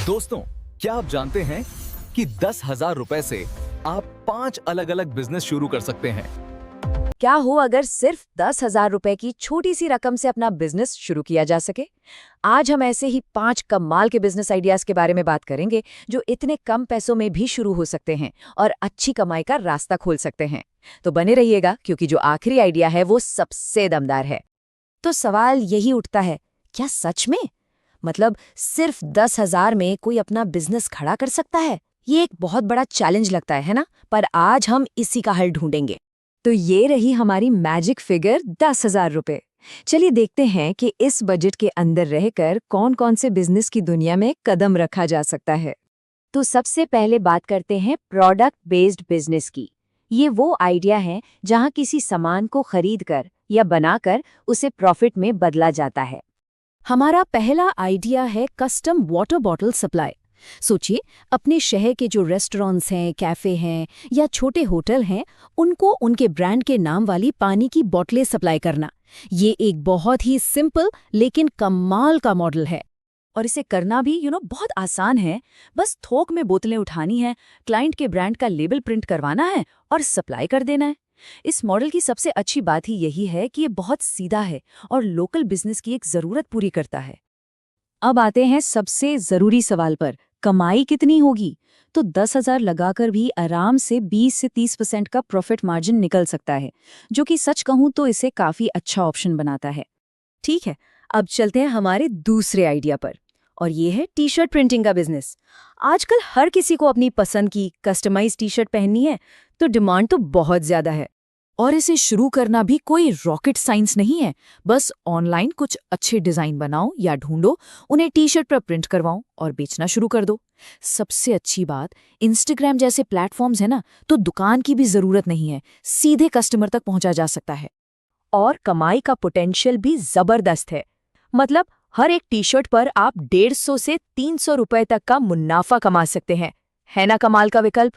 दोस्तों, क्या आप जानते हैं कि 10,000 रुपए से आप 5 अलग अलग बिजनेस शुरू कर सकते हैं। क्या हो अगर सिर्फ 10,000 रुपए की छोटी सी रकम से अपना बिजनेस शुरू किया जा सके। आज हम ऐसे ही 5 कमाल के बिजनेस आइडियाज के बारे में बात करेंगे जो इतने कम पैसों में भी शुरू हो सकते हैं और अच्छी कमाई का रास्ता खोल सकते हैं। तो बने रहिएगा क्योंकि जो आखिरी आइडिया है वो सबसे दमदार है। तो सवाल यही उठता है, क्या सच में मतलब सिर्फ 10,000 में कोई अपना बिजनेस खड़ा कर सकता है? ये एक बहुत बड़ा चैलेंज लगता है ना? पर आज हम इसी का हल ढूंढेंगे। तो ये रही हमारी मैजिक फिगर 10,000 रुपए। चलिए देखते हैं कि इस बजट के अंदर रहकर कौन कौन से बिजनेस की दुनिया में कदम रखा जा सकता है। तो सबसे पहले बात करते हैं प्रोडक्ट बेस्ड बिजनेस की। ये वो आइडिया है जहां किसी सामान को खरीदकर या बनाकर उसे प्रॉफिट में बदला जाता है। हमारा पहला आइडिया है कस्टम वाटर बॉटल सप्लाई। सोचिए, अपने शहर के जो रेस्टोरेंट्स हैं, कैफे हैं या छोटे होटल हैं, उनको उनके ब्रांड के नाम वाली पानी की बोतलें सप्लाई करना। ये एक बहुत ही सिंपल लेकिन कमाल का मॉडल है। और इसे करना भी बहुत आसान है। बस थोक में बोतलें उठानी है, क्लाइंट के ब्रांड का लेबल प्रिंट करवाना है और सप्लाई कर देना है। इस मॉडल की सबसे अच्छी बात ही यही है कि ये बहुत सीधा है और लोकल बिजनेस की एक जरूरत पूरी करता है। अब आते हैं सबसे जरूरी सवाल पर, कमाई कितनी होगी? तो 10,000 लगाकर भी आराम से 20 से 30% का प्रॉफिट मार्जिन निकल सकता है, जो कि सच कहूं तो इसे काफी अच्छा ऑप्शन बनाता है। ठीक है, अब चलते हैं हमारे दूसरे आइडिया पर, और ये है टी शर्ट प्रिंटिंग का बिजनेस। आजकल हर किसी को अपनी पसंद की कस्टमाइज टी शर्ट पहननी है, तो डिमांड तो बहुत ज्यादा है। और इसे शुरू करना भी कोई रॉकेट साइंस नहीं है। बस ऑनलाइन कुछ अच्छे डिजाइन बनाओ या ढूंढो, उन्हें टी शर्ट पर प्रिंट करवाओ और बेचना शुरू कर दो। सबसे अच्छी बात, इंस्टाग्राम जैसे प्लेटफॉर्म्स है ना, तो दुकान की भी जरूरत नहीं है, सीधे कस्टमर तक पहुंचा जा सकता है। और कमाई का पोटेंशियल भी जबरदस्त है। मतलब हर एक टी शर्ट पर आप 150 से 300 रुपए तक का मुनाफा कमा सकते हैं। है ना कमाल का विकल्प?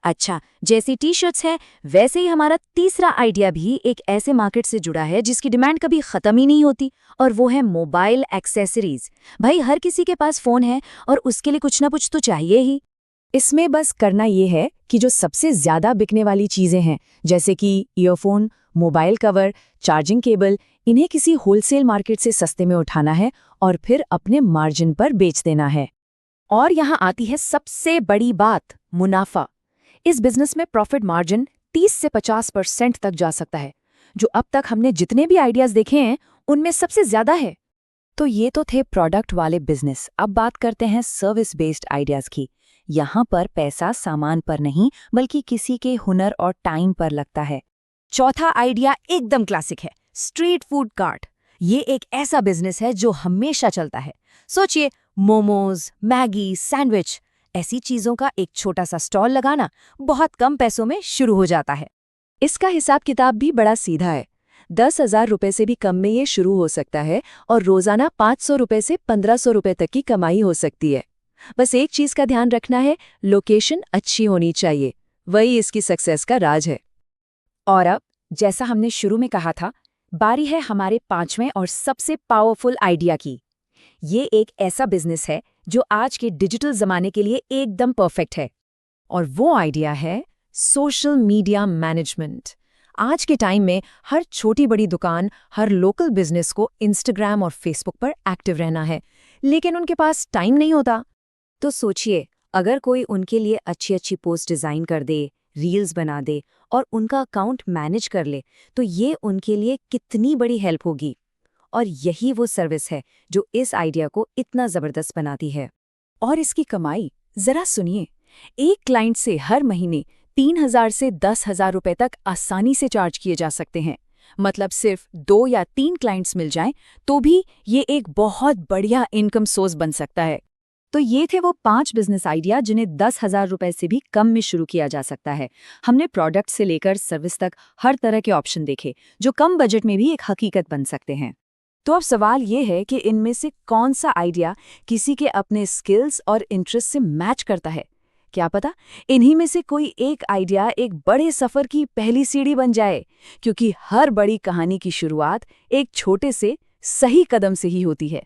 अच्छा, जैसी टी शर्ट्स है वैसे ही हमारा तीसरा आइडिया भी एक ऐसे मार्केट से जुड़ा है जिसकी डिमांड कभी खत्म ही नहीं होती, और वो है मोबाइल एक्सेसरीज। भाई हर किसी के पास फोन है और उसके लिए कुछ ना कुछ तो चाहिए ही। इसमें बस करना ये है कि जो सबसे ज्यादा बिकने वाली चीजें हैं, जैसे कि earphone, mobile cover, charging cable, इन्हें किसी होलसेल मार्केट से सस्ते में उठाना है और फिर अपने मार्जिन पर बेच देना है। और यहाँ आती है सबसे बड़ी बात, मुनाफा। इस बिजनेस में प्रॉफिट मार्जिन 30 से 50% तक जा सकता है, जो अब तक हमने जितने भी आइडियाज देखे हैं उनमें सबसे ज्यादा है। तो ये तो थे प्रोडक्ट वाले बिजनेस। अब बात करते हैं सर्विस बेस्ड आइडियाज की। यहाँ पर पैसा सामान पर नहीं बल्कि किसी के हुनर और टाइम पर लगता है। चौथा आइडिया एकदम क्लासिक है, स्ट्रीट फूड कार्ट। ये एक ऐसा बिजनेस है जो हमेशा चलता है। सोचिए, मोमोज, मैगी, सैंडविच, ऐसी चीजों का एक छोटा सा स्टॉल लगाना बहुत कम पैसों में शुरू हो जाता है। इसका हिसाब किताब भी बड़ा सीधा है। 10,000 रुपए से भी कम में ये शुरू हो सकता है और रोजाना 500 रुपए से 1,500 रुपए तक की कमाई हो सकती है। बस एक चीज का ध्यान रखना है, लोकेशन अच्छी होनी चाहिए, वही इसकी सक्सेस का राज है। और अब, जैसा हमने शुरू में कहा था, बारी है हमारे 5वें और सबसे पावरफुल आइडिया की। ये एक ऐसा बिजनेस है जो आज के डिजिटल जमाने के लिए एकदम परफेक्ट है, और वो आइडिया है सोशल मीडिया मैनेजमेंट। आज के टाइम में हर छोटी बड़ी दुकान, हर लोकल बिजनेस को इंस्टाग्राम और फेसबुक पर एक्टिव रहना है, लेकिन उनके पास टाइम नहीं होता। तो सोचिए, अगर कोई उनके लिए अच्छी अच्छी पोस्ट डिजाइन कर दे, रील्स बना दे और उनका अकाउंट मैनेज कर ले, तो ये उनके लिए कितनी बड़ी हेल्प होगी। और यही वो सर्विस है जो इस आइडिया को इतना जबरदस्त बनाती है। और इसकी कमाई जरा सुनिए, एक क्लाइंट से हर महीने 3,000 से 10,000 रुपए तक आसानी से चार्ज किए जा सकते हैं। मतलब सिर्फ 2 या 3 क्लाइंट्स मिल जाएं तो भी ये एक बहुत बढ़िया इनकम सोर्स बन सकता है। तो ये थे वो 5 बिजनेस आइडिया जिन्हें 10,000 रुपए से भी कम में शुरू किया जा सकता है। हमने प्रोडक्ट से लेकर सर्विस तक हर तरह के ऑप्शन देखे जो कम बजट में भी एक हकीकत बन सकते हैं। तो अब सवाल ये है कि इनमें से कौन सा आइडिया किसी के अपने स्किल्स और इंटरेस्ट से मैच करता है। क्या पता इन्हीं में से कोई एक आइडिया एक बड़े सफर की पहली सीढ़ी बन जाए, क्योंकि हर बड़ी कहानी की शुरुआत एक छोटे से सही कदम से ही होती है।